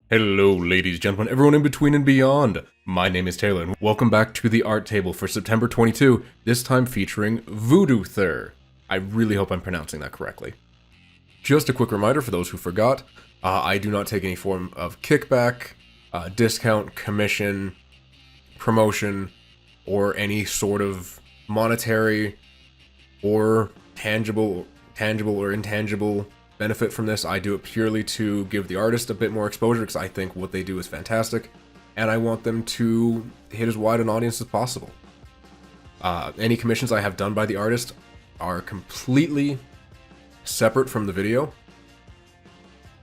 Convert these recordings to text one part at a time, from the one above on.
Hello, ladies, gentlemen, everyone in between and beyond. My name is Taylor, and welcome back to the art table for September 22, this time featuring VoodooThur. I really hope I'm pronouncing that correctly. Just a quick reminder for those who forgot, I do not take any form of kickback, discount, commission, promotion, or any sort of monetary or tangible or intangible benefit from this. I do it purely to give the artist a bit more exposure because I think what they do is fantastic, and I want them to hit as wide an audience as possible. Any commissions I have done by the artist are completely separate from the video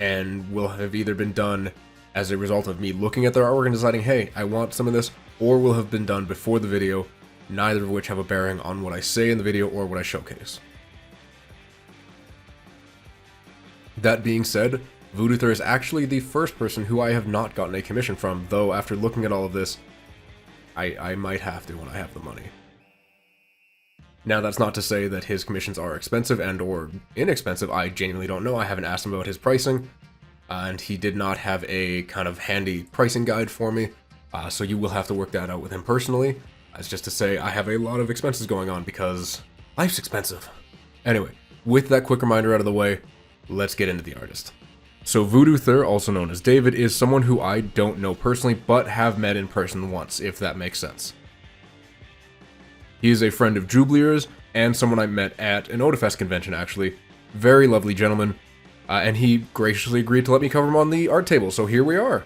and will have either been done as a result of me looking at their artwork and deciding, hey, I want some of this, or will have been done before the video, neither of which have a bearing on what I say in the video or what I showcase. That being said, VoodooThur is actually the first person who I have not gotten a commission from, though after looking at all of this, I might have to when I have the money. Now, that's not to say that his commissions are expensive and or inexpensive. I genuinely don't know. I haven't asked him about his pricing, and he did not have a kind of handy pricing guide for me, so you will have to work that out with him personally. That's just to say I have a lot of expenses going on because life's expensive. Anyway, with that quick reminder out of the way, let's get into the artist. So VoodooThur, also known as David, is someone who I don't know personally, but have met in person once, if that makes sense. He is a friend of Jublier's, and someone I met at an Odafest convention, actually. Very lovely gentleman, and he graciously agreed to let me cover him on the art table, so here we are.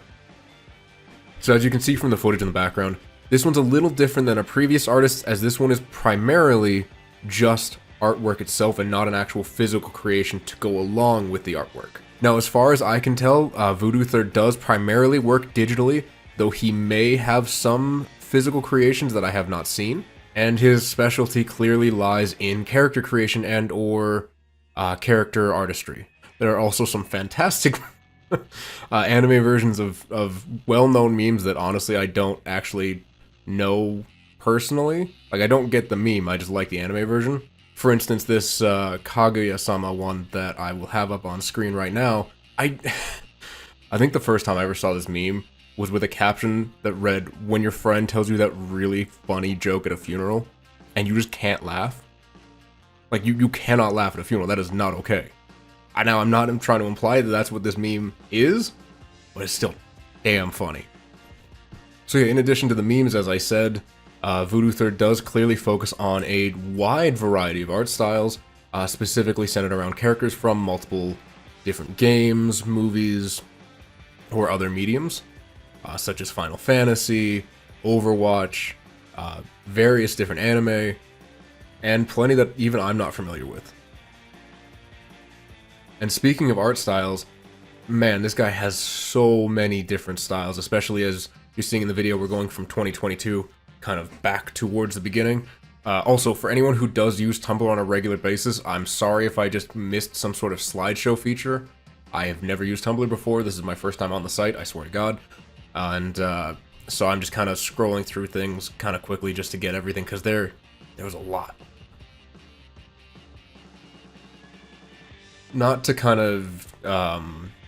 So as you can see from the footage in the background, this one's a little different than a previous artist, as this one is primarily just artwork itself and not an actual physical creation to go along with the artwork. Now, as far as I can tell, VoodooThur does primarily work digitally, though he may have some physical creations that I have not seen, and his specialty clearly lies in character creation and or character artistry. There are also some fantastic anime versions of well-known memes that honestly I don't actually know personally. Like, I don't get the meme, I just like the anime version. For instance, this Kaguya-sama one that I will have up on screen right now, I think the first time I ever saw this meme was with a caption that read, "When your friend tells you that really funny joke at a funeral, and you just can't laugh." Like, you cannot laugh at a funeral, that is not okay. Now, I'm not trying to imply that that's what this meme is, but it's still damn funny. So yeah, in addition to the memes, as I said, VoodooThur does clearly focus on a wide variety of art styles, specifically centered around characters from multiple different games, movies, or other mediums, such as Final Fantasy, Overwatch, various different anime, and plenty that even I'm not familiar with. And speaking of art styles, man, this guy has so many different styles, especially as you're seeing in the video, we're going from 2022 kind of back towards the beginning. Also, for anyone who does use Tumblr on a regular basis, I'm sorry if I just missed some sort of slideshow feature. I have never used Tumblr before. This is my first time on the site, I swear to God. And so I'm just kind of scrolling through things kind of quickly just to get everything, because there was a lot. Not to kind of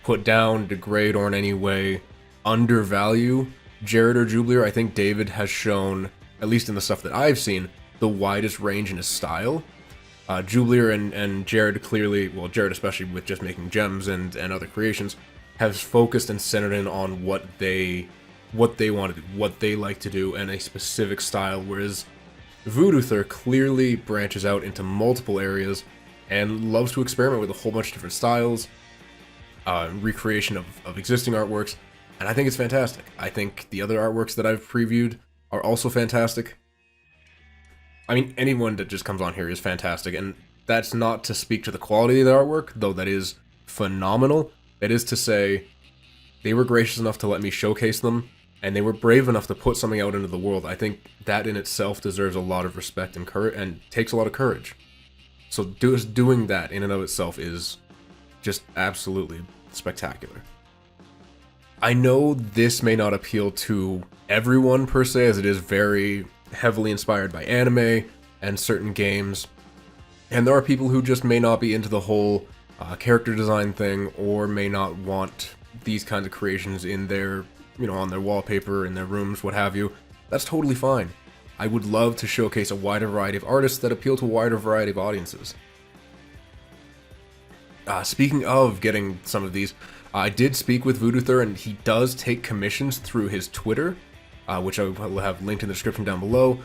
put down, degrade, or in any way undervalue Jared or Jublier, I think David has shown, at least in the stuff that I've seen, the widest range in his style. Jublier and Jared clearly, well, Jared especially with just making gems and other creations, has focused and centered in on what they want to do, what they like to do, and a specific style, whereas VoodooThur clearly branches out into multiple areas and loves to experiment with a whole bunch of different styles, recreation of existing artworks, and I think it's fantastic. I think the other artworks that I've previewed are also fantastic. I mean, anyone that just comes on here is fantastic, and that's not to speak to the quality of the artwork, though that is phenomenal. That is to say, they were gracious enough to let me showcase them, and they were brave enough to put something out into the world. I think that in itself deserves a lot of respect and courage, and takes a lot of courage. So doing that in and of itself is just absolutely spectacular. I know this may not appeal to everyone per se, as it is very heavily inspired by anime and certain games, and there are people who just may not be into the whole character design thing, or may not want these kinds of creations in their, on their wallpaper, in their rooms, what have you, that's totally fine. I would love to showcase a wider variety of artists that appeal to a wider variety of audiences. Speaking of getting some of these, I did speak with VoodooThur, and he does take commissions through his Twitter, which I will have linked in the description down below.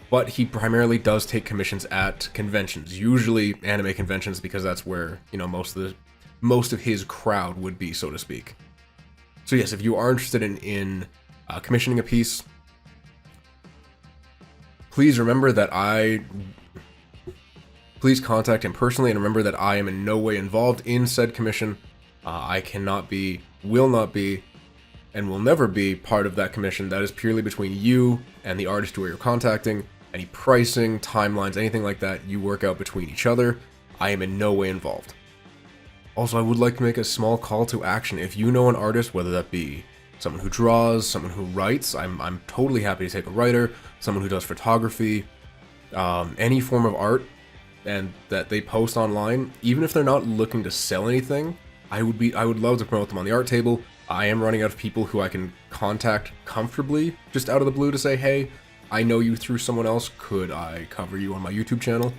But he primarily does take commissions at conventions, usually anime conventions, because that's where, most of his crowd would be, so to speak. So yes, if you are interested in commissioning a piece, please remember that please contact him personally, and remember that I am in no way involved in said commission. I cannot be, will not be, and will never be part of that commission. That is purely between you and the artist who you're contacting. Any pricing, timelines, anything like that, you work out between each other. I am in no way involved. Also, I would like to make a small call to action. If you know an artist, whether that be someone who draws, someone who writes, I'm totally happy to take a writer, someone who does photography, any form of art, and that they post online, even if they're not looking to sell anything, I would love to promote them on the art table. I am running out of people who I can contact comfortably, just out of the blue, to say, hey, I know you through someone else, could I cover you on my YouTube channel?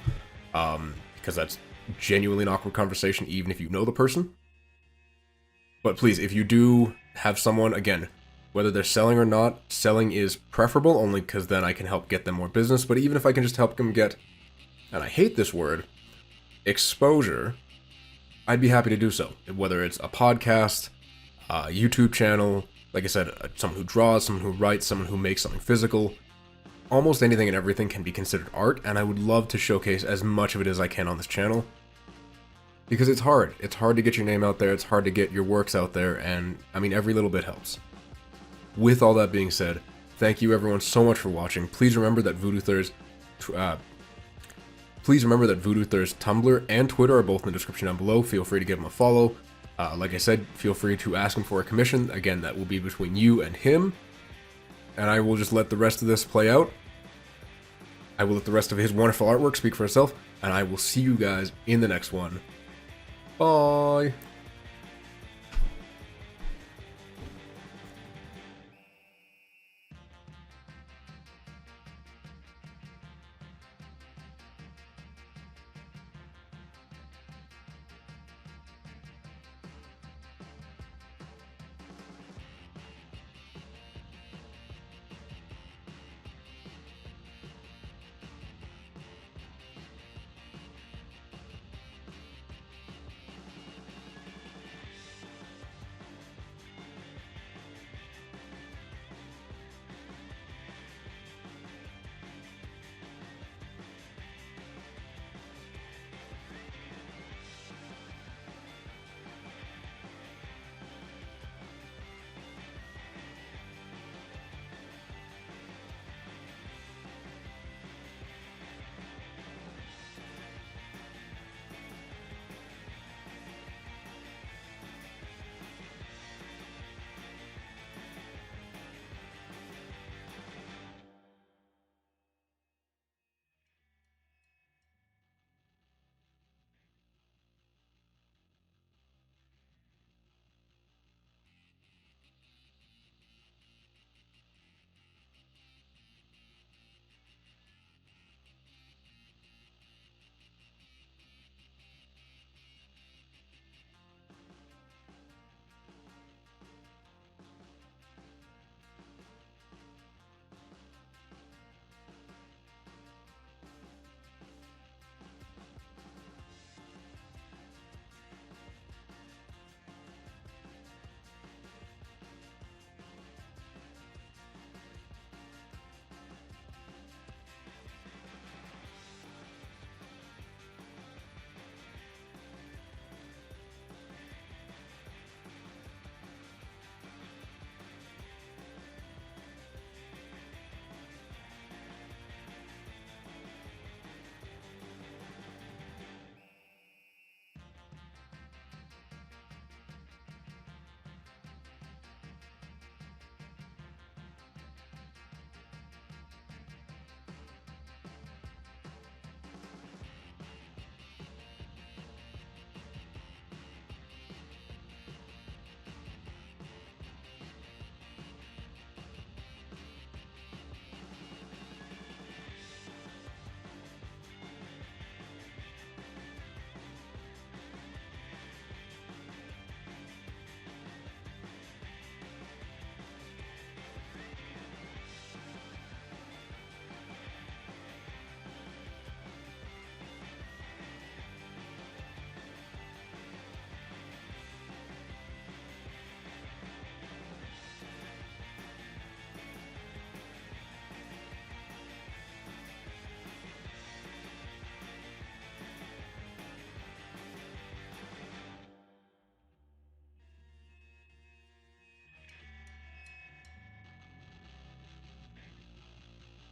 Because that's genuinely an awkward conversation, even if you know the person. But please, if you do have someone, again, whether they're selling or not, selling is preferable, only because then I can help get them more business. But even if I can just help them get, and I hate this word, exposure, I'd be happy to do so. Whether it's a podcast, a YouTube channel, like I said, someone who draws, someone who writes, someone who makes something physical, almost anything and everything can be considered art, and I would love to showcase as much of it as I can on this channel. Because it's hard. It's hard to get your name out there, it's hard to get your works out there, and, I mean, every little bit helps. With all that being said, thank you everyone so much for watching. Please remember that VoodooThur's Tumblr and Twitter are both in the description down below. Feel free to give him a follow. Like I said, feel free to ask him for a commission. Again, that will be between you and him. And I will just let the rest of this play out. I will let the rest of his wonderful artwork speak for itself, and I will see you guys in the next one. Bye!